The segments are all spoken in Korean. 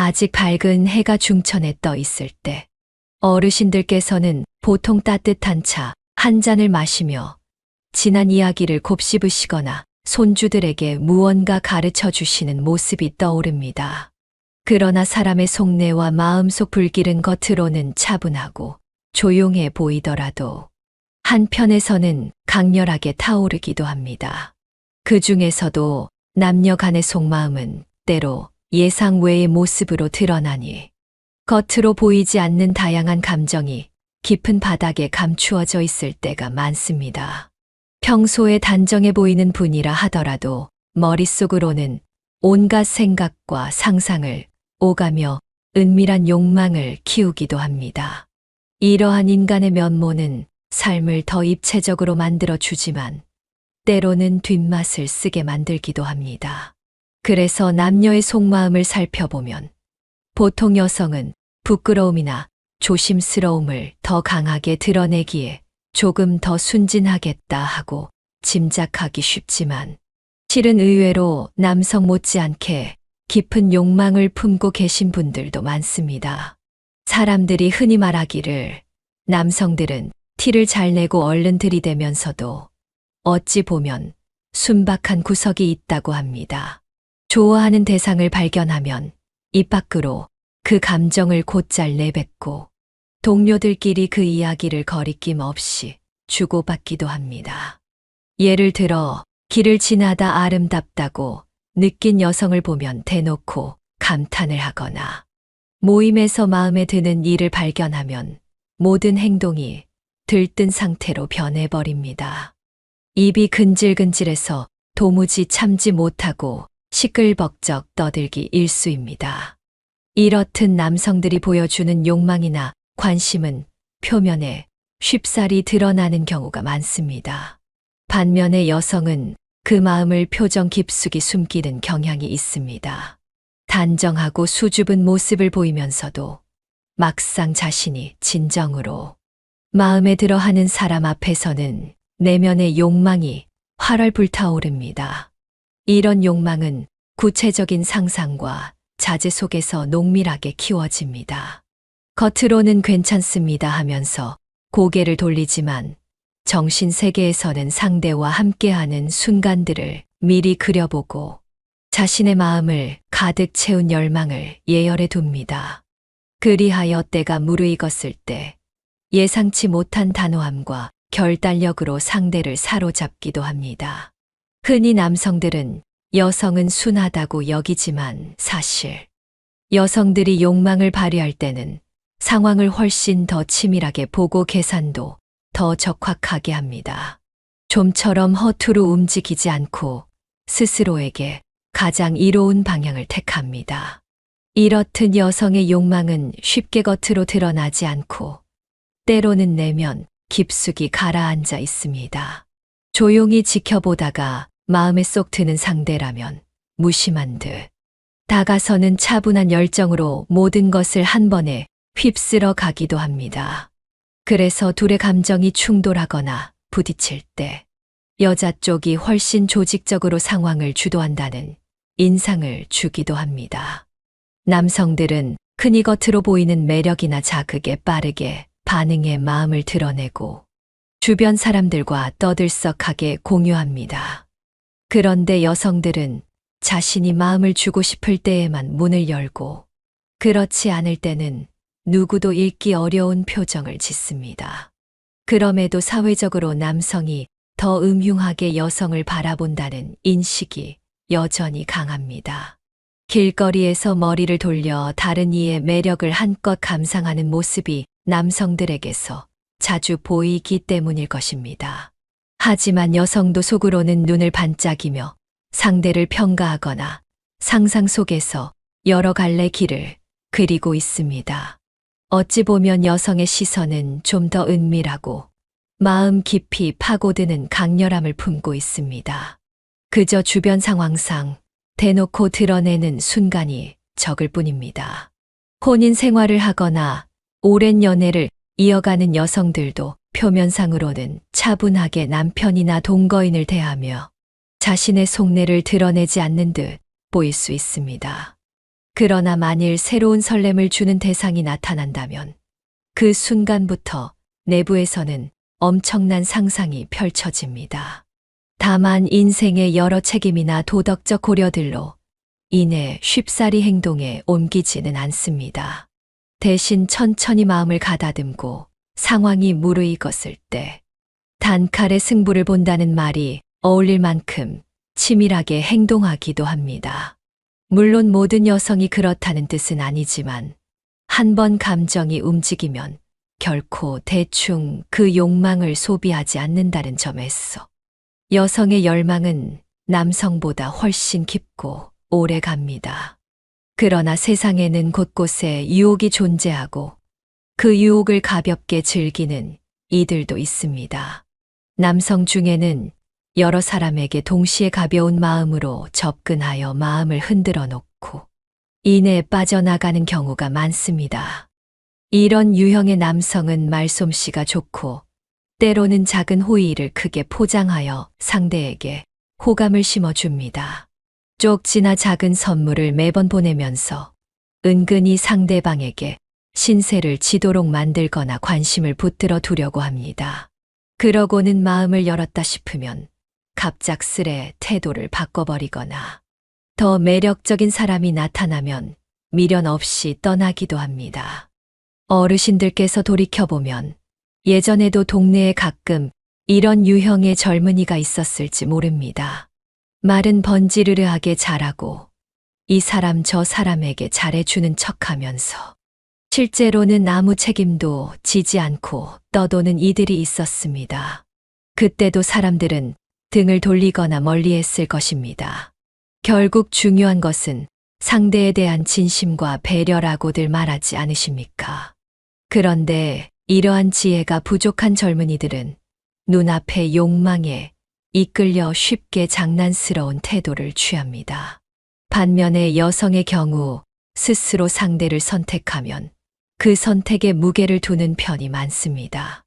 아직 밝은 해가 중천에 떠 있을 때 어르신들께서는 보통 따뜻한 차 한 잔을 마시며 지난 이야기를 곱씹으시거나 손주들에게 무언가 가르쳐 주시는 모습이 떠오릅니다. 그러나 사람의 속내와 마음속 불길은 겉으로는 차분하고 조용해 보이더라도 한편에서는 강렬하게 타오르기도 합니다. 그 중에서도 남녀 간의 속마음은 때로 예상 외의 모습으로 드러나니 겉으로 보이지 않는 다양한 감정이 깊은 바닥에 감추어져 있을 때가 많습니다. 평소에 단정해 보이는 분이라 하더라도 머릿속으로는 온갖 생각과 상상을 오가며 은밀한 욕망을 키우기도 합니다. 이러한 인간의 면모는 삶을 더 입체적으로 만들어 주지만 때로는 뒷맛을 쓰게 만들기도 합니다. 그래서 남녀의 속마음을 살펴보면 보통 여성은 부끄러움이나 조심스러움을 더 강하게 드러내기에 조금 더 순진하겠다 하고 짐작하기 쉽지만 실은 의외로 남성 못지않게 깊은 욕망을 품고 계신 분들도 많습니다. 사람들이 흔히 말하기를 남성들은 티를 잘 내고 얼른 들이대면서도 어찌 보면 순박한 구석이 있다고 합니다. 좋아하는 대상을 발견하면 입 밖으로 그 감정을 곧잘 내뱉고 동료들끼리 그 이야기를 거리낌 없이 주고받기도 합니다. 예를 들어 길을 지나다 아름답다고 느낀 여성을 보면 대놓고 감탄을 하거나 모임에서 마음에 드는 일을 발견하면 모든 행동이 들뜬 상태로 변해버립니다. 입이 근질근질해서 도무지 참지 못하고 시끌벅적 떠들기 일쑤입니다. 이렇듯 남성들이 보여주는 욕망이나 관심은 표면에 쉽사리 드러나는 경우가 많습니다. 반면에 여성은 그 마음을 표정 깊숙이 숨기는 경향이 있습니다. 단정하고 수줍은 모습을 보이면서도 막상 자신이 진정으로 마음에 들어 하는 사람 앞에서는 내면의 욕망이 활활 불타오릅니다. 이런 욕망은 구체적인 상상과 자제 속에서 농밀하게 키워집니다. 겉으로는 괜찮습니다 하면서 고개를 돌리지만 정신 세계에서는 상대와 함께하는 순간들을 미리 그려보고 자신의 마음을 가득 채운 열망을 예열해 둡니다. 그리하여 때가 무르익었을 때 예상치 못한 단호함과 결단력으로 상대를 사로잡기도 합니다. 흔히 남성들은 여성은 순하다고 여기지만 사실 여성들이 욕망을 발휘할 때는 상황을 훨씬 더 치밀하게 보고 계산도 더 적확하게 합니다. 좀처럼 허투루 움직이지 않고 스스로에게 가장 이로운 방향을 택합니다. 이렇듯 여성의 욕망은 쉽게 겉으로 드러나지 않고 때로는 내면 깊숙이 가라앉아 있습니다. 조용히 지켜보다가 마음에 쏙 드는 상대라면 무심한 듯 다가서는 차분한 열정으로 모든 것을 한 번에 휩쓸어 가기도 합니다. 그래서 둘의 감정이 충돌하거나 부딪힐 때 여자 쪽이 훨씬 조직적으로 상황을 주도한다는 인상을 주기도 합니다. 남성들은 흔히 겉으로 보이는 매력이나 자극에 빠르게 반응해 마음을 드러내고 주변 사람들과 떠들썩하게 공유합니다. 그런데 여성들은 자신이 마음을 주고 싶을 때에만 문을 열고 그렇지 않을 때는 누구도 읽기 어려운 표정을 짓습니다. 그럼에도 사회적으로 남성이 더 음흉하게 여성을 바라본다는 인식이 여전히 강합니다. 길거리에서 머리를 돌려 다른 이의 매력을 한껏 감상하는 모습이 남성들에게서 자주 보이기 때문일 것입니다. 하지만 여성도 속으로는 눈을 반짝이며 상대를 평가하거나 상상 속에서 여러 갈래 길을 그리고 있습니다. 어찌 보면 여성의 시선은 좀 더 은밀하고 마음 깊이 파고드는 강렬함을 품고 있습니다. 그저 주변 상황상 대놓고 드러내는 순간이 적을 뿐입니다. 혼인 생활을 하거나 오랜 연애를 이어가는 여성들도 표면상으로는 차분하게 남편이나 동거인을 대하며 자신의 속내를 드러내지 않는 듯 보일 수 있습니다. 그러나 만일 새로운 설렘을 주는 대상이 나타난다면 그 순간부터 내부에서는 엄청난 상상이 펼쳐집니다. 다만 인생의 여러 책임이나 도덕적 고려들로 인해 쉽사리 행동에 옮기지는 않습니다. 대신 천천히 마음을 가다듬고 상황이 무르익었을 때 단칼에 승부를 본다는 말이 어울릴 만큼 치밀하게 행동하기도 합니다. 물론 모든 여성이 그렇다는 뜻은 아니지만 한 번 감정이 움직이면 결코 대충 그 욕망을 소비하지 않는다는 점에서 여성의 열망은 남성보다 훨씬 깊고 오래 갑니다. 그러나 세상에는 곳곳에 유혹이 존재하고 그 유혹을 가볍게 즐기는 이들도 있습니다. 남성 중에는 여러 사람에게 동시에 가벼운 마음으로 접근하여 마음을 흔들어 놓고 이내 빠져나가는 경우가 많습니다. 이런 유형의 남성은 말솜씨가 좋고 때로는 작은 호의를 크게 포장하여 상대에게 호감을 심어줍니다. 쪽지나 작은 선물을 매번 보내면서 은근히 상대방에게 신세를 지도록 만들거나 관심을 붙들어 두려고 합니다. 그러고는 마음을 열었다 싶으면 갑작스레 태도를 바꿔버리거나 더 매력적인 사람이 나타나면 미련 없이 떠나기도 합니다. 어르신들께서 돌이켜보면 예전에도 동네에 가끔 이런 유형의 젊은이가 있었을지 모릅니다. 말은 번지르르하게 잘하고 이 사람 저 사람에게 잘해주는 척하면서 실제로는 아무 책임도 지지 않고 떠도는 이들이 있었습니다. 그때도 사람들은 등을 돌리거나 멀리했을 것입니다. 결국 중요한 것은 상대에 대한 진심과 배려라고들 말하지 않으십니까? 그런데 이러한 지혜가 부족한 젊은이들은 눈앞의 욕망에 이끌려 쉽게 장난스러운 태도를 취합니다. 반면에 여성의 경우 스스로 상대를 선택하면 그 선택에 무게를 두는 편이 많습니다.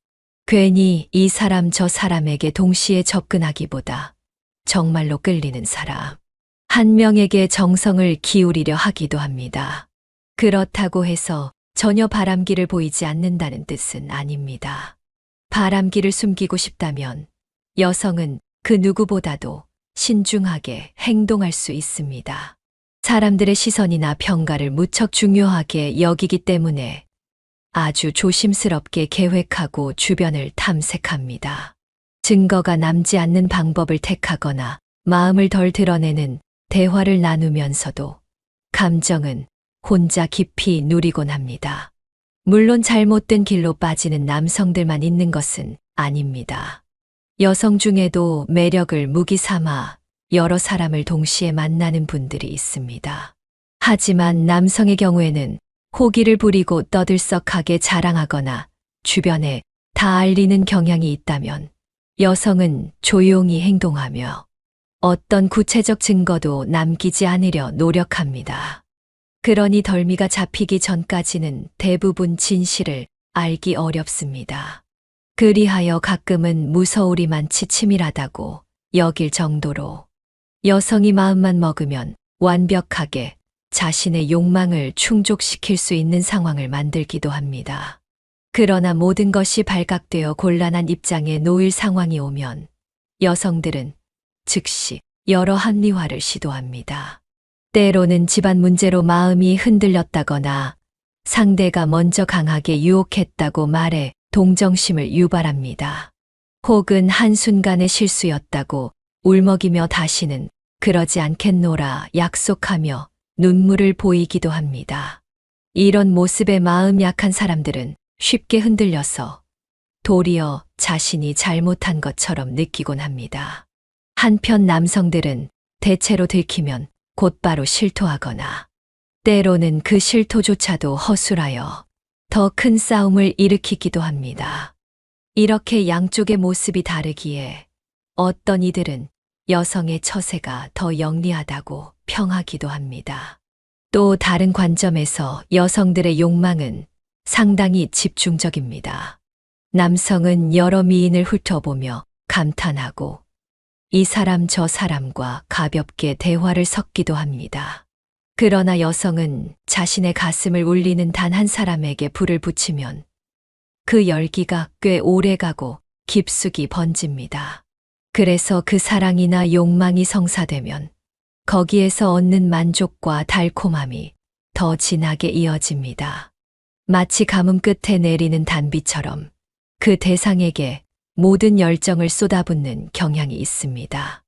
괜히 이 사람 저 사람에게 동시에 접근하기보다 정말로 끌리는 사람 한 명에게 정성을 기울이려 하기도 합니다. 그렇다고 해서 전혀 바람기를 보이지 않는다는 뜻은 아닙니다. 바람기를 숨기고 싶다면 여성은 그 누구보다도 신중하게 행동할 수 있습니다. 사람들의 시선이나 평가를 무척 중요하게 여기기 때문에 아주 조심스럽게 계획하고 주변을 탐색합니다. 증거가 남지 않는 방법을 택하거나 마음을 덜 드러내는 대화를 나누면서도 감정은 혼자 깊이 누리곤 합니다. 물론 잘못된 길로 빠지는 남성들만 있는 것은 아닙니다. 여성 중에도 매력을 무기 삼아 여러 사람을 동시에 만나는 분들이 있습니다. 하지만 남성의 경우에는 호기를 부리고 떠들썩하게 자랑하거나 주변에 다 알리는 경향이 있다면 여성은 조용히 행동하며 어떤 구체적 증거도 남기지 않으려 노력합니다. 그러니 덜미가 잡히기 전까지는 대부분 진실을 알기 어렵습니다. 그리하여 가끔은 무서우리만치 치밀하다고 여길 정도로 여성이 마음만 먹으면 완벽하게 자신의 욕망을 충족시킬 수 있는 상황을 만들기도 합니다. 그러나 모든 것이 발각되어 곤란한 입장에 놓일 상황이 오면 여성들은 즉시 여러 합리화를 시도합니다. 때로는 집안 문제로 마음이 흔들렸다거나 상대가 먼저 강하게 유혹했다고 말해 동정심을 유발합니다. 혹은 한순간의 실수였다고 울먹이며 다시는 그러지 않겠노라 약속하며 눈물을 보이기도 합니다. 이런 모습에 마음 약한 사람들은 쉽게 흔들려서 도리어 자신이 잘못한 것처럼 느끼곤 합니다. 한편 남성들은 대체로 들키면 곧바로 실토하거나 때로는 그 실토조차도 허술하여 더 큰 싸움을 일으키기도 합니다. 이렇게 양쪽의 모습이 다르기에 어떤 이들은 여성의 처세가 더 영리하다고 평하기도 합니다. 또 다른 관점에서 여성들의 욕망은 상당히 집중적입니다. 남성은 여러 미인을 훑어보며 감탄하고 이 사람 저 사람과 가볍게 대화를 섞기도 합니다. 그러나 여성은 자신의 가슴을 울리는 단 한 사람에게 불을 붙이면 그 열기가 꽤 오래 가고 깊숙이 번집니다. 그래서 그 사랑이나 욕망이 성사되면 거기에서 얻는 만족과 달콤함이 더 진하게 이어집니다. 마치 가뭄 끝에 내리는 단비처럼 그 대상에게 모든 열정을 쏟아붓는 경향이 있습니다.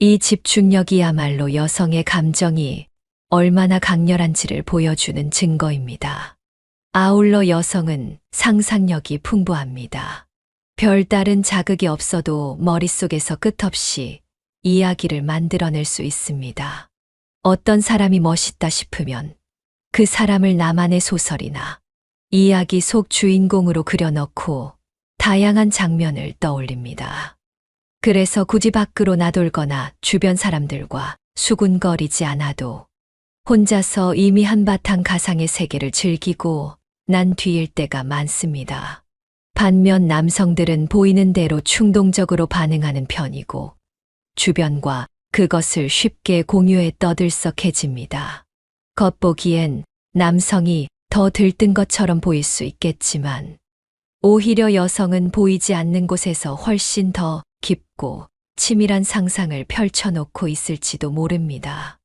이 집중력이야말로 여성의 감정이 얼마나 강렬한지를 보여주는 증거입니다. 아울러 여성은 상상력이 풍부합니다. 별다른 자극이 없어도 머릿속에서 끝없이 이야기를 만들어낼 수 있습니다. 어떤 사람이 멋있다 싶으면 그 사람을 나만의 소설이나 이야기 속 주인공으로 그려넣고 다양한 장면을 떠올립니다. 그래서 굳이 밖으로 나돌거나 주변 사람들과 수군거리지 않아도 혼자서 이미 한바탕 가상의 세계를 즐기고 난 뒤일 때가 많습니다. 반면 남성들은 보이는 대로 충동적으로 반응하는 편이고 주변과 그것을 쉽게 공유해 떠들썩해집니다. 겉보기엔 남성이 더 들뜬 것처럼 보일 수 있겠지만 오히려 여성은 보이지 않는 곳에서 훨씬 더 깊고 치밀한 상상을 펼쳐놓고 있을지도 모릅니다.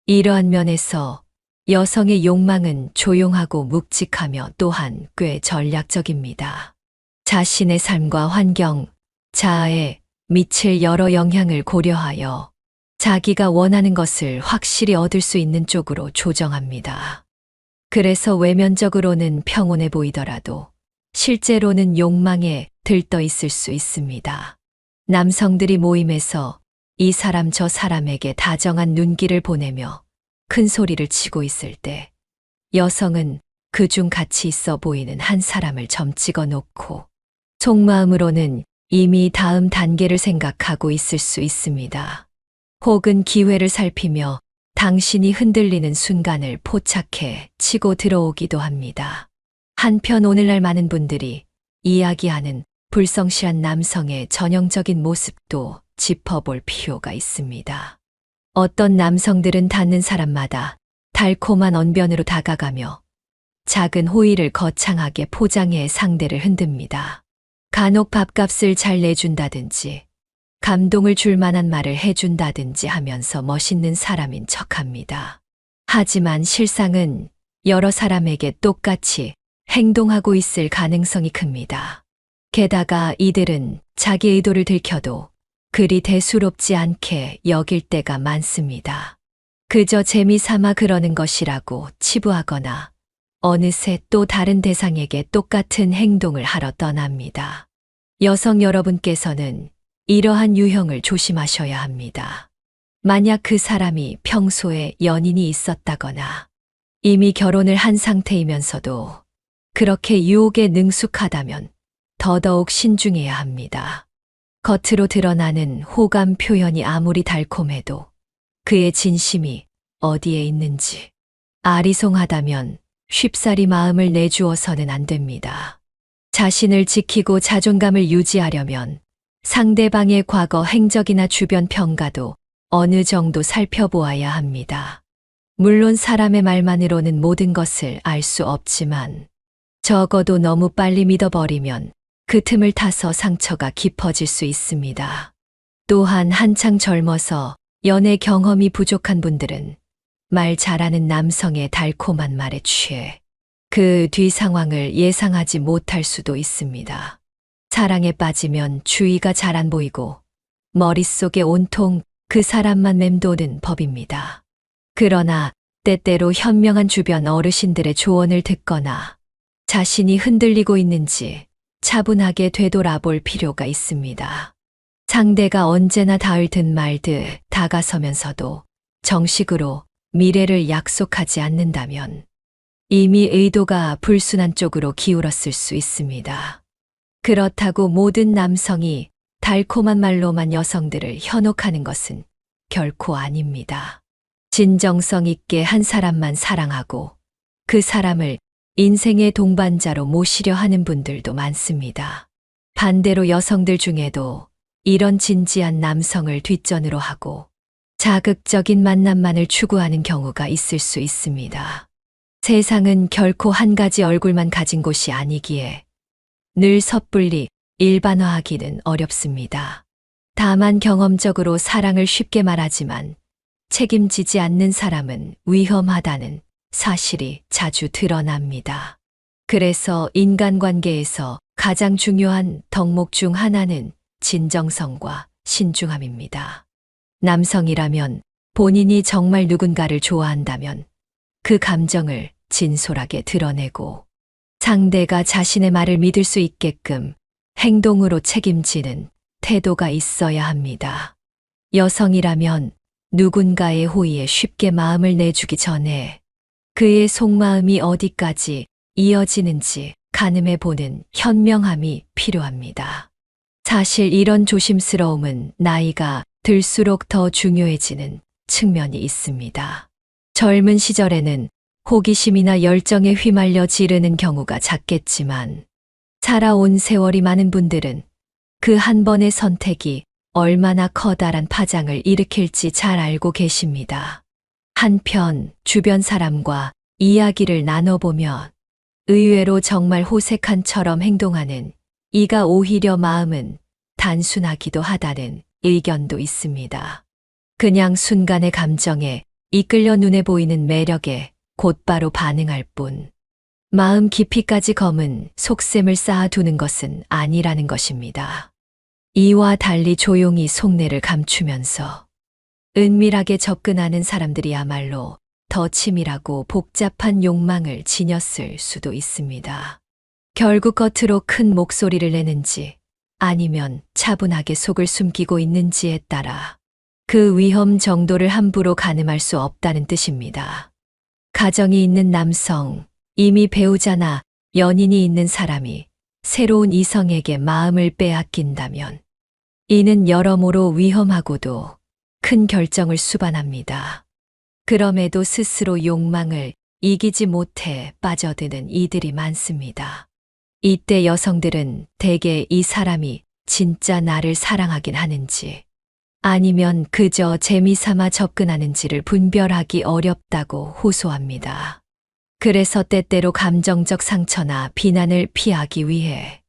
이러한 면에서 여성의 욕망은 조용하고 묵직하며 또한 꽤 전략적입니다. 자신의 삶과 환경, 자아에 미칠 여러 영향을 고려하여 자기가 원하는 것을 확실히 얻을 수 있는 쪽으로 조정합니다. 그래서 외면적으로는 평온해 보이더라도 실제로는 욕망에 들떠 있을 수 있습니다. 남성들이 모임에서 이 사람 저 사람에게 다정한 눈길을 보내며 큰 소리를 치고 있을 때 여성은 그중 같이 있어 보이는 한 사람을 점찍어 놓고 속마음으로는 이미 다음 단계를 생각하고 있을 수 있습니다. 혹은 기회를 살피며 당신이 흔들리는 순간을 포착해 치고 들어오기도 합니다. 한편 오늘날 많은 분들이 이야기하는 불성실한 남성의 전형적인 모습도 짚어볼 필요가 있습니다. 어떤 남성들은 닿는 사람마다 달콤한 언변으로 다가가며 작은 호의를 거창하게 포장해 상대를 흔듭니다. 간혹 밥값을 잘 내준다든지 감동을 줄 만한 말을 해준다든지 하면서 멋있는 사람인 척합니다. 하지만 실상은 여러 사람에게 똑같이 행동하고 있을 가능성이 큽니다. 게다가 이들은 자기 의도를 들켜도 그리 대수롭지 않게 여길 때가 많습니다. 그저 재미삼아 그러는 것이라고 치부하거나 어느새 또 다른 대상에게 똑같은 행동을 하러 떠납니다. 여성 여러분께서는 이러한 유형을 조심하셔야 합니다. 만약 그 사람이 평소에 연인이 있었다거나 이미 결혼을 한 상태이면서도 그렇게 유혹에 능숙하다면 더더욱 신중해야 합니다. 겉으로 드러나는 호감 표현이 아무리 달콤해도 그의 진심이 어디에 있는지 아리송하다면 쉽사리 마음을 내주어서는 안 됩니다. 자신을 지키고 자존감을 유지하려면 상대방의 과거 행적이나 주변 평가도 어느 정도 살펴보아야 합니다. 물론 사람의 말만으로는 모든 것을 알 수 없지만 적어도 너무 빨리 믿어버리면 그 틈을 타서 상처가 깊어질 수 있습니다. 또한 한창 젊어서 연애 경험이 부족한 분들은 말 잘하는 남성의 달콤한 말에 취해 그 뒤 상황을 예상하지 못할 수도 있습니다. 사랑에 빠지면 주위가 잘 안 보이고 머릿속에 온통 그 사람만 맴도는 법입니다. 그러나 때때로 현명한 주변 어르신들의 조언을 듣거나 자신이 흔들리고 있는지 차분하게 되돌아볼 필요가 있습니다. 상대가 언제나 닿을 듯 말 듯 다가서면서도 정식으로 미래를 약속하지 않는다면 이미 의도가 불순한 쪽으로 기울었을 수 있습니다. 그렇다고 모든 남성이 달콤한 말로만 여성들을 현혹하는 것은 결코 아닙니다. 진정성 있게 한 사람만 사랑하고 그 사람을 인생의 동반자로 모시려 하는 분들도 많습니다. 반대로 여성들 중에도 이런 진지한 남성을 뒷전으로 하고 자극적인 만남만을 추구하는 경우가 있을 수 있습니다. 세상은 결코 한 가지 얼굴만 가진 곳이 아니기에 늘 섣불리 일반화하기는 어렵습니다. 다만 경험적으로 사랑을 쉽게 말하지만 책임지지 않는 사람은 위험하다는 사실이 자주 드러납니다. 그래서 인간관계에서 가장 중요한 덕목 중 하나는 진정성과 신중함입니다. 남성이라면 본인이 정말 누군가를 좋아한다면 그 감정을 진솔하게 드러내고 상대가 자신의 말을 믿을 수 있게끔 행동으로 책임지는 태도가 있어야 합니다. 여성이라면 누군가의 호의에 쉽게 마음을 내주기 전에 그의 속마음이 어디까지 이어지는지 가늠해 보는 현명함이 필요합니다. 사실 이런 조심스러움은 나이가 들수록 더 중요해지는 측면이 있습니다. 젊은 시절에는 호기심이나 열정에 휘말려 지르는 경우가 작겠지만 살아온 세월이 많은 분들은 그 한 번의 선택이 얼마나 커다란 파장을 일으킬지 잘 알고 계십니다. 한편 주변 사람과 이야기를 나눠보면 의외로 정말 호색한처럼 행동하는 이가 오히려 마음은 단순하기도 하다는 의견도 있습니다. 그냥 순간의 감정에 이끌려 눈에 보이는 매력에 곧바로 반응할 뿐 마음 깊이까지 검은 속셈을 쌓아두는 것은 아니라는 것입니다. 이와 달리 조용히 속내를 감추면서 은밀하게 접근하는 사람들이야말로 더 치밀하고 복잡한 욕망을 지녔을 수도 있습니다. 결국 겉으로 큰 목소리를 내는지 아니면 차분하게 속을 숨기고 있는지에 따라 그 위험 정도를 함부로 가늠할 수 없다는 뜻입니다. 가정이 있는 남성, 이미 배우자나 연인이 있는 사람이 새로운 이성에게 마음을 빼앗긴다면 이는 여러모로 위험하고도 큰 결정을 수반합니다. 그럼에도 스스로 욕망을 이기지 못해 빠져드는 이들이 많습니다. 이때 여성들은 대개 이 사람이 진짜 나를 사랑하긴 하는지 아니면 그저 재미삼아 접근하는지를 분별하기 어렵다고 호소합니다. 그래서 때때로 감정적 상처나 비난을 피하기 위해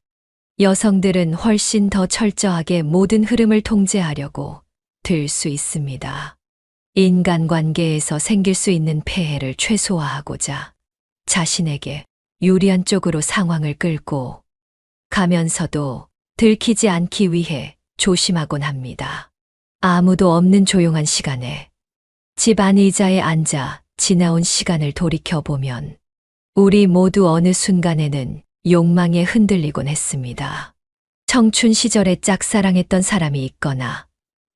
여성들은 훨씬 더 철저하게 모든 흐름을 통제하려고 들 수 있습니다. 인간관계에서 생길 수 있는 폐해를 최소화하고자 자신에게 유리한 쪽으로 상황을 끌고 가면서도 들키지 않기 위해 조심하곤 합니다. 아무도 없는 조용한 시간에 집 안 의자에 앉아 지나온 시간을 돌이켜보면 우리 모두 어느 순간에는 욕망에 흔들리곤 했습니다. 청춘 시절에 짝사랑했던 사람이 있거나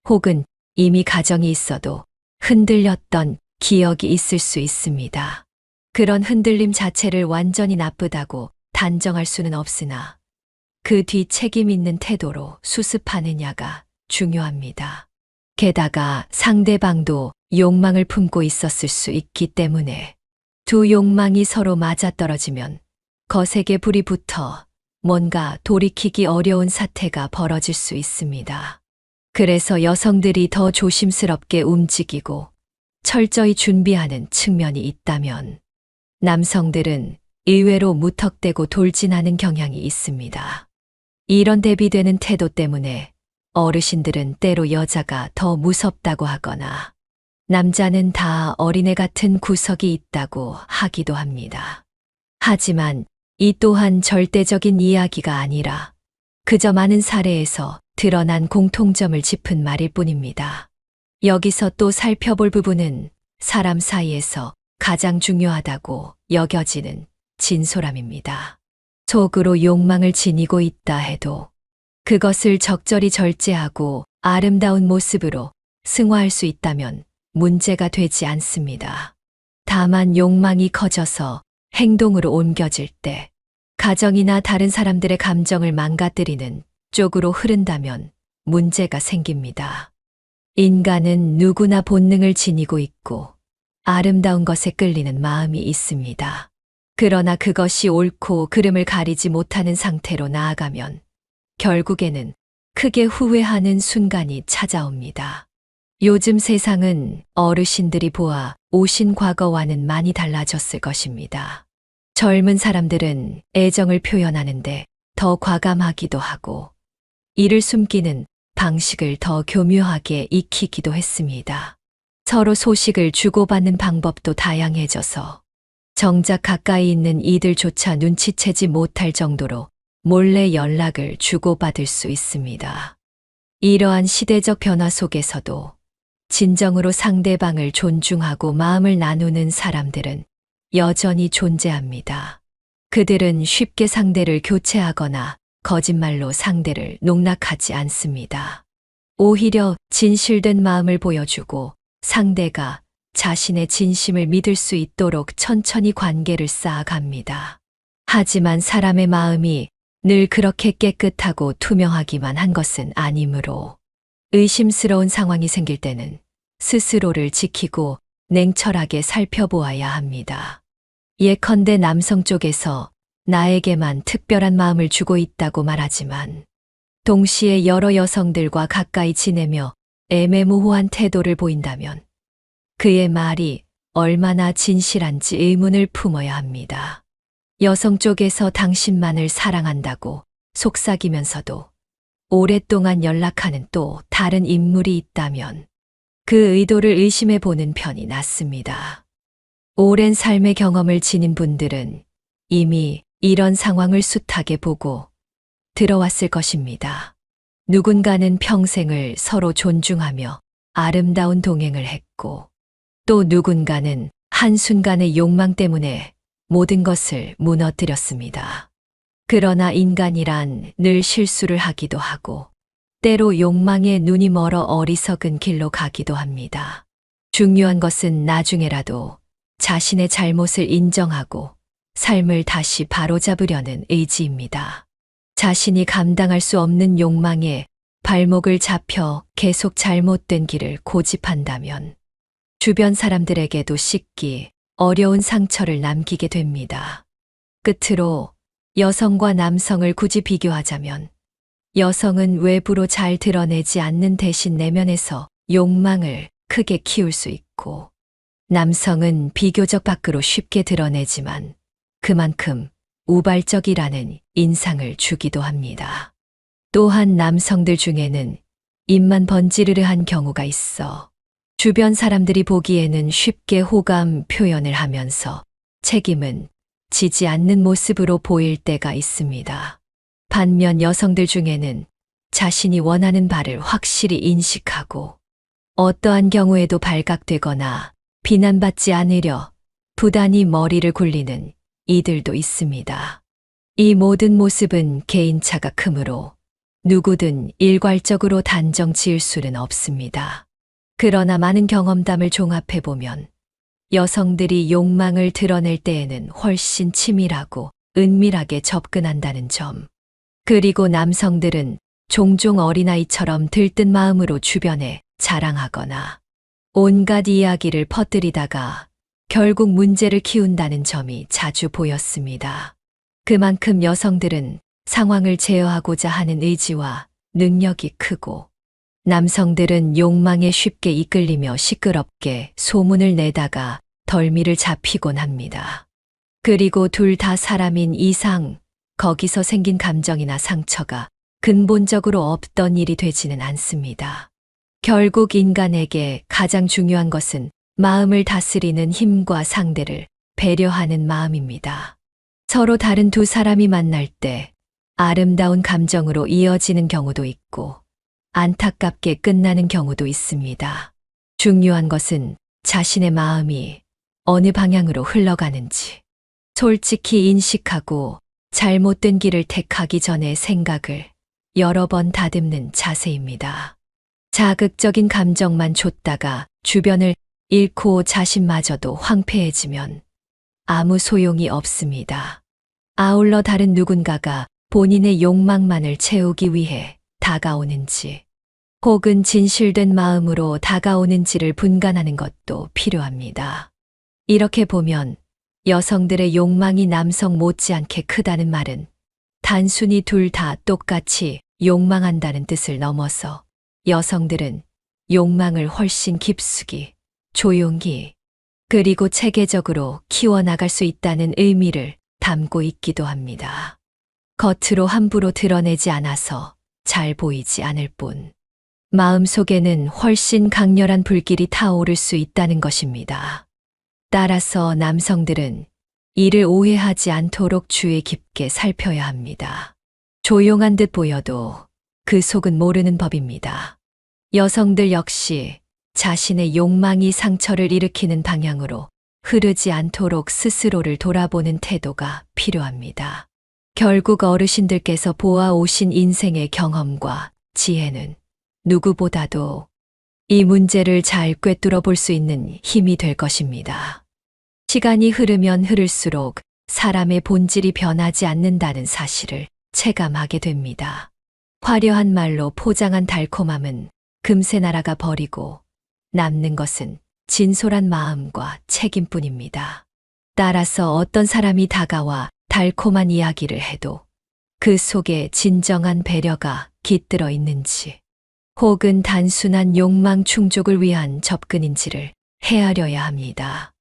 혹은 이미 가정이 있어도 흔들렸던 기억이 있을 수 있습니다. 그런 흔들림 자체를 완전히 나쁘다고 단정할 수는 없으나 그 뒤 책임 있는 태도로 수습하느냐가 중요합니다. 게다가 상대방도 욕망을 품고 있었을 수 있기 때문에 두 욕망이 서로 맞아떨어지면 거세게 불이 붙어 뭔가 돌이키기 어려운 사태가 벌어질 수 있습니다. 그래서 여성들이 더 조심스럽게 움직이고 철저히 준비하는 측면이 있다면 남성들은 의외로 무턱대고 돌진하는 경향이 있습니다. 이런 대비되는 태도 때문에 어르신들은 때로 여자가 더 무섭다고 하거나 남자는 다 어린애 같은 구석이 있다고 하기도 합니다. 하지만 이 또한 절대적인 이야기가 아니라 그저 많은 사례에서 드러난 공통점을 짚은 말일 뿐입니다. 여기서 또 살펴볼 부분은 사람 사이에서 가장 중요하다고 여겨지는 진솔함입니다. 속으로 욕망을 지니고 있다 해도 그것을 적절히 절제하고 아름다운 모습으로 승화할 수 있다면 문제가 되지 않습니다. 다만 욕망이 커져서 행동으로 옮겨질 때 가정이나 다른 사람들의 감정을 망가뜨리는 쪽으로 흐른다면 문제가 생깁니다. 인간은 누구나 본능을 지니고 있고 아름다운 것에 끌리는 마음이 있습니다. 그러나 그것이 옳고 그름을 가리지 못하는 상태로 나아가면 결국에는 크게 후회하는 순간이 찾아옵니다. 요즘 세상은 어르신들이 보아 오신 과거와는 많이 달라졌을 것입니다. 젊은 사람들은 애정을 표현하는데 더 과감하기도 하고, 이를 숨기는 방식을 더 교묘하게 익히기도 했습니다. 서로 소식을 주고받는 방법도 다양해져서 정작 가까이 있는 이들조차 눈치채지 못할 정도로 몰래 연락을 주고받을 수 있습니다. 이러한 시대적 변화 속에서도 진정으로 상대방을 존중하고 마음을 나누는 사람들은 여전히 존재합니다. 그들은 쉽게 상대를 교체하거나 거짓말로 상대를 농락하지 않습니다. 오히려 진실된 마음을 보여주고 상대가 자신의 진심을 믿을 수 있도록 천천히 관계를 쌓아갑니다. 하지만 사람의 마음이 늘 그렇게 깨끗하고 투명하기만 한 것은 아니므로 의심스러운 상황이 생길 때는 스스로를 지키고 냉철하게 살펴보아야 합니다. 예컨대 남성 쪽에서 나에게만 특별한 마음을 주고 있다고 말하지만 동시에 여러 여성들과 가까이 지내며 애매모호한 태도를 보인다면 그의 말이 얼마나 진실한지 의문을 품어야 합니다. 여성 쪽에서 당신만을 사랑한다고 속삭이면서도 오랫동안 연락하는 또 다른 인물이 있다면 그 의도를 의심해 보는 편이 낫습니다. 오랜 삶의 경험을 지닌 분들은 이미 이런 상황을 숱하게 보고 들어왔을 것입니다. 누군가는 평생을 서로 존중하며 아름다운 동행을 했고, 또 누군가는 한순간의 욕망 때문에 모든 것을 무너뜨렸습니다. 그러나 인간이란 늘 실수를 하기도 하고, 때로 욕망에 눈이 멀어 어리석은 길로 가기도 합니다. 중요한 것은 나중에라도 자신의 잘못을 인정하고 삶을 다시 바로잡으려는 의지입니다. 자신이 감당할 수 없는 욕망에 발목을 잡혀 계속 잘못된 길을 고집한다면 주변 사람들에게도 씻기 어려운 상처를 남기게 됩니다. 끝으로 여성과 남성을 굳이 비교하자면 여성은 외부로 잘 드러내지 않는 대신 내면에서 욕망을 크게 키울 수 있고, 남성은 비교적 밖으로 쉽게 드러내지만 그만큼 우발적이라는 인상을 주기도 합니다. 또한 남성들 중에는 입만 번지르르한 경우가 있어 주변 사람들이 보기에는 쉽게 호감 표현을 하면서 책임은 지지 않는 모습으로 보일 때가 있습니다. 반면 여성들 중에는 자신이 원하는 바를 확실히 인식하고 어떠한 경우에도 발각되거나 비난받지 않으려 부단히 머리를 굴리는 이들도 있습니다. 이 모든 모습은 개인차가 크므로 누구든 일괄적으로 단정 지을 수는 없습니다. 그러나 많은 경험담을 종합해보면 여성들이 욕망을 드러낼 때에는 훨씬 치밀하고 은밀하게 접근한다는 점, 그리고 남성들은 종종 어린아이처럼 들뜬 마음으로 주변에 자랑하거나 온갖 이야기를 퍼뜨리다가 결국 문제를 키운다는 점이 자주 보였습니다. 그만큼 여성들은 상황을 제어하고자 하는 의지와 능력이 크고, 남성들은 욕망에 쉽게 이끌리며 시끄럽게 소문을 내다가 덜미를 잡히곤 합니다. 그리고 둘 다 사람인 이상 거기서 생긴 감정이나 상처가 근본적으로 없던 일이 되지는 않습니다. 결국 인간에게 가장 중요한 것은 마음을 다스리는 힘과 상대를 배려하는 마음입니다. 서로 다른 두 사람이 만날 때 아름다운 감정으로 이어지는 경우도 있고 안타깝게 끝나는 경우도 있습니다. 중요한 것은 자신의 마음이 어느 방향으로 흘러가는지 솔직히 인식하고 잘못된 길을 택하기 전에 생각을 여러 번 다듬는 자세입니다. 자극적인 감정만 줬다가 주변을 잃고 자신마저도 황폐해지면 아무 소용이 없습니다. 아울러 다른 누군가가 본인의 욕망만을 채우기 위해 다가오는지 혹은 진실된 마음으로 다가오는지를 분간하는 것도 필요합니다. 이렇게 보면 여성들의 욕망이 남성 못지않게 크다는 말은 단순히 둘 다 똑같이 욕망한다는 뜻을 넘어서 여성들은 욕망을 훨씬 깊숙이, 조용히, 그리고 체계적으로 키워나갈 수 있다는 의미를 담고 있기도 합니다. 겉으로 함부로 드러내지 않아서 잘 보이지 않을 뿐, 마음속에는 훨씬 강렬한 불길이 타오를 수 있다는 것입니다. 따라서 남성들은 이를 오해하지 않도록 주의 깊게 살펴야 합니다. 조용한 듯 보여도 그 속은 모르는 법입니다. 여성들 역시 자신의 욕망이 상처를 일으키는 방향으로 흐르지 않도록 스스로를 돌아보는 태도가 필요합니다. 결국 어르신들께서 보아오신 인생의 경험과 지혜는 누구보다도 이 문제를 잘 꿰뚫어 볼 수 있는 힘이 될 것입니다. 시간이 흐르면 흐를수록 사람의 본질이 변하지 않는다는 사실을 체감하게 됩니다. 화려한 말로 포장한 달콤함은 금세 날아가 버리고 남는 것은 진솔한 마음과 책임뿐입니다. 따라서 어떤 사람이 다가와 달콤한 이야기를 해도 그 속에 진정한 배려가 깃들어 있는지, 혹은 단순한 욕망 충족을 위한 접근인지를 헤아려야 합니다.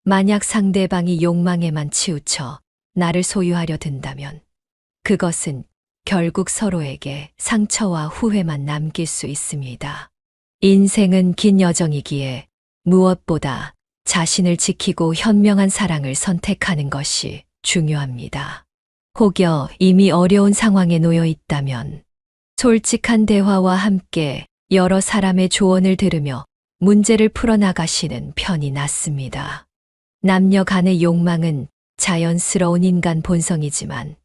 만약 상대방이 욕망에만 치우쳐 나를 소유하려 든다면 그것은 결국 서로에게 상처와 후회만 남길 수 있습니다. 인생은 긴 여정이기에 무엇보다 자신을 지키고 현명한 사랑을 선택하는 것이 중요합니다. 혹여 이미 어려운 상황에 놓여 있다면 솔직한 대화와 함께 여러 사람의 조언을 들으며 문제를 풀어나가시는 편이 낫습니다. 남녀 간의 욕망은 자연스러운 인간 본성이지만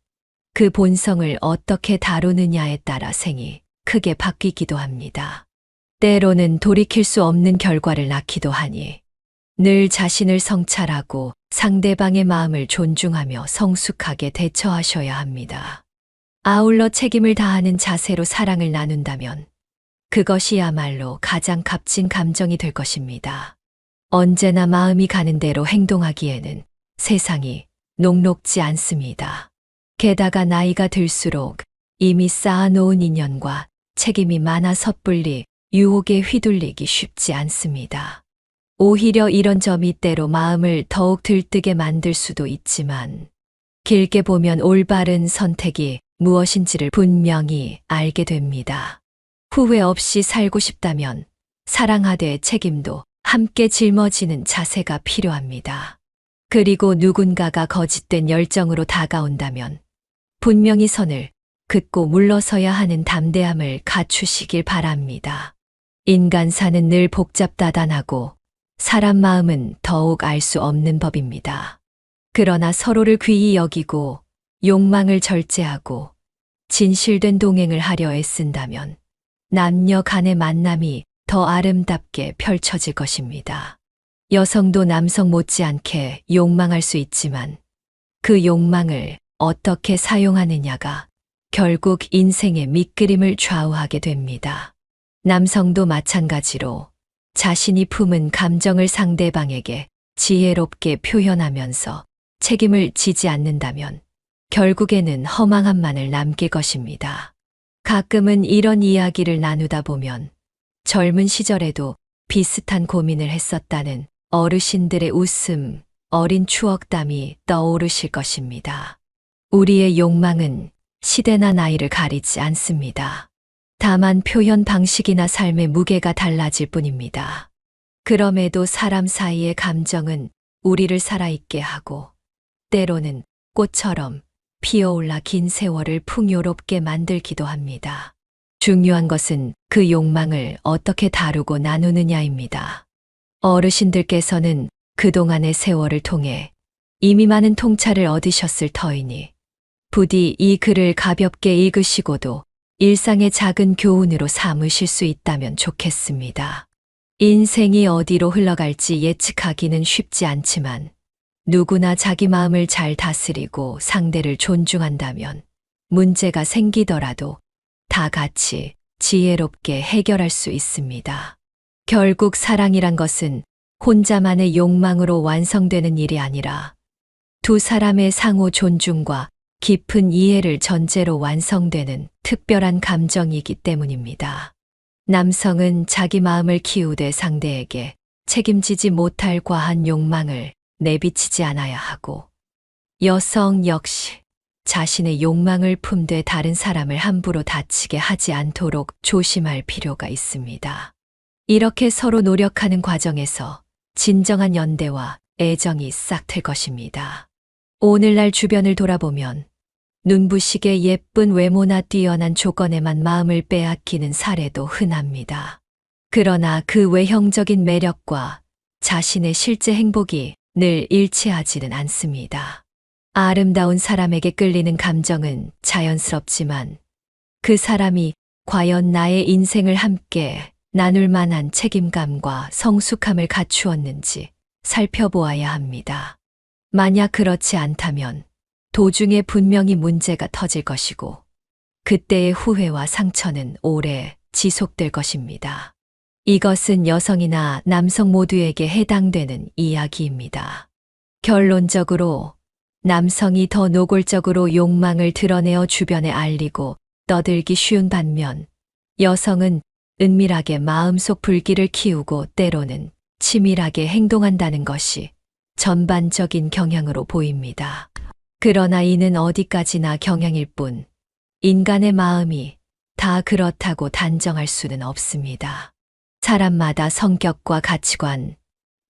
그 본성을 어떻게 다루느냐에 따라 생이 크게 바뀌기도 합니다. 때로는 돌이킬 수 없는 결과를 낳기도 하니 늘 자신을 성찰하고 상대방의 마음을 존중하며 성숙하게 대처하셔야 합니다. 아울러 책임을 다하는 자세로 사랑을 나눈다면 그것이야말로 가장 값진 감정이 될 것입니다. 언제나 마음이 가는 대로 행동하기에는 세상이 녹록지 않습니다. 게다가 나이가 들수록 이미 쌓아놓은 인연과 책임이 많아 섣불리 유혹에 휘둘리기 쉽지 않습니다. 오히려 이런 점이 때로 마음을 더욱 들뜨게 만들 수도 있지만 길게 보면 올바른 선택이 무엇인지를 분명히 알게 됩니다. 후회 없이 살고 싶다면 사랑하되 책임도 함께 짊어지는 자세가 필요합니다. 그리고 누군가가 거짓된 열정으로 다가온다면 분명히 선을 긋고 물러서야 하는 담대함을 갖추시길 바랍니다. 인간사는 늘 복잡다단하고 사람 마음은 더욱 알 수 없는 법입니다. 그러나 서로를 귀히 여기고 욕망을 절제하고 진실된 동행을 하려 애쓴다면 남녀 간의 만남이 더 아름답게 펼쳐질 것입니다. 여성도 남성 못지않게 욕망할 수 있지만 그 욕망을 어떻게 사용하느냐가 결국 인생의 밑그림을 좌우하게 됩니다. 남성도 마찬가지로 자신이 품은 감정을 상대방에게 지혜롭게 표현하면서 책임을 지지 않는다면 결국에는 허망함만을 남길 것입니다. 가끔은 이런 이야기를 나누다 보면 젊은 시절에도 비슷한 고민을 했었다는 어르신들의 웃음, 어린 추억담이 떠오르실 것입니다. 우리의 욕망은 시대나 나이를 가리지 않습니다. 다만 표현 방식이나 삶의 무게가 달라질 뿐입니다. 그럼에도 사람 사이의 감정은 우리를 살아있게 하고 때로는 꽃처럼 피어올라 긴 세월을 풍요롭게 만들기도 합니다. 중요한 것은 그 욕망을 어떻게 다루고 나누느냐입니다. 어르신들께서는 그동안의 세월을 통해 이미 많은 통찰을 얻으셨을 터이니 부디 이 글을 가볍게 읽으시고도 일상의 작은 교훈으로 삼으실 수 있다면 좋겠습니다. 인생이 어디로 흘러갈지 예측하기는 쉽지 않지만 누구나 자기 마음을 잘 다스리고 상대를 존중한다면 문제가 생기더라도 다 같이 지혜롭게 해결할 수 있습니다. 결국 사랑이란 것은 혼자만의 욕망으로 완성되는 일이 아니라 두 사람의 상호 존중과 깊은 이해를 전제로 완성되는 특별한 감정이기 때문입니다. 남성은 자기 마음을 키우되 상대에게 책임지지 못할 과한 욕망을 내비치지 않아야 하고, 여성 역시 자신의 욕망을 품되 다른 사람을 함부로 다치게 하지 않도록 조심할 필요가 있습니다. 이렇게 서로 노력하는 과정에서 진정한 연대와 애정이 싹틀 것입니다. 오늘날 주변을 돌아보면 눈부시게 예쁜 외모나 뛰어난 조건에만 마음을 빼앗기는 사례도 흔합니다. 그러나 그 외형적인 매력과 자신의 실제 행복이 늘 일치하지는 않습니다. 아름다운 사람에게 끌리는 감정은 자연스럽지만 그 사람이 과연 나의 인생을 함께 나눌 만한 책임감과 성숙함을 갖추었는지 살펴보아야 합니다. 만약 그렇지 않다면 도중에 분명히 문제가 터질 것이고 그때의 후회와 상처는 오래 지속될 것입니다. 이것은 여성이나 남성 모두에게 해당되는 이야기입니다. 결론적으로 남성이 더 노골적으로 욕망을 드러내어 주변에 알리고 떠들기 쉬운 반면 여성은 은밀하게 마음속 불길을 키우고 때로는 치밀하게 행동한다는 것이 전반적인 경향으로 보입니다. 그러나 이는 어디까지나 경향일 뿐 인간의 마음이 다 그렇다고 단정할 수는 없습니다. 사람마다 성격과 가치관,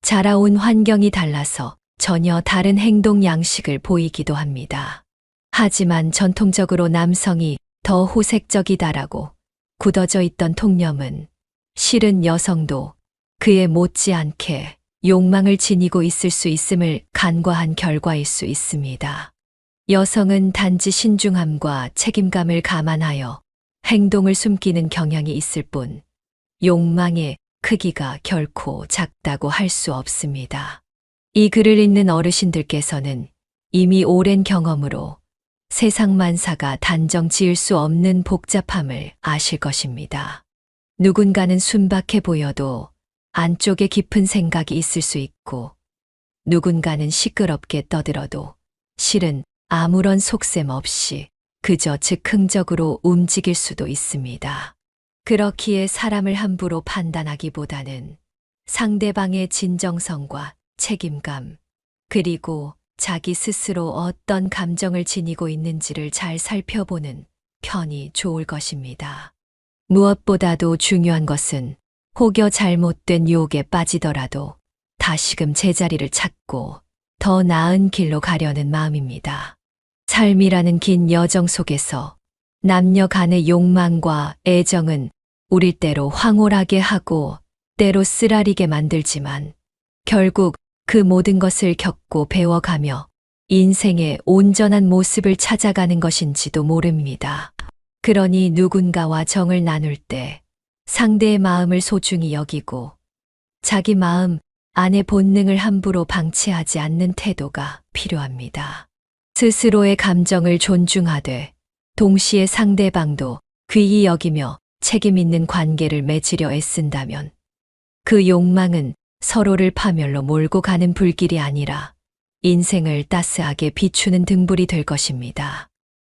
자라온 환경이 달라서 전혀 다른 행동 양식을 보이기도 합니다. 하지만 전통적으로 남성이 더 호색적이다라고 굳어져 있던 통념은 실은 여성도 그에 못지않게 욕망을 지니고 있을 수 있음을 간과한 결과일 수 있습니다. 여성은 단지 신중함과 책임감을 감안하여 행동을 숨기는 경향이 있을 뿐 욕망의 크기가 결코 작다고 할 수 없습니다. 이 글을 읽는 어르신들께서는 이미 오랜 경험으로 세상 만사가 단정 지을 수 없는 복잡함을 아실 것입니다. 누군가는 순박해 보여도 안쪽에 깊은 생각이 있을 수 있고 누군가는 시끄럽게 떠들어도 실은 아무런 속셈 없이 그저 즉흥적으로 움직일 수도 있습니다. 그렇기에 사람을 함부로 판단하기보다는 상대방의 진정성과 책임감, 그리고 자기 스스로 어떤 감정을 지니고 있는지를 잘 살펴보는 편이 좋을 것입니다. 무엇보다도 중요한 것은 혹여 잘못된 유혹에 빠지더라도 다시금 제자리를 찾고 더 나은 길로 가려는 마음입니다. 삶이라는 긴 여정 속에서 남녀 간의 욕망과 애정은 우릴 때로 황홀하게 하고 때로 쓰라리게 만들지만 결국 그 모든 것을 겪고 배워가며 인생의 온전한 모습을 찾아가는 것인지도 모릅니다. 그러니 누군가와 정을 나눌 때 상대의 마음을 소중히 여기고 자기 마음 안의 본능을 함부로 방치하지 않는 태도가 필요합니다. 스스로의 감정을 존중하되 동시에 상대방도 귀히 여기며 책임 있는 관계를 맺으려 애쓴다면 그 욕망은 서로를 파멸로 몰고 가는 불길이 아니라 인생을 따스하게 비추는 등불이 될 것입니다.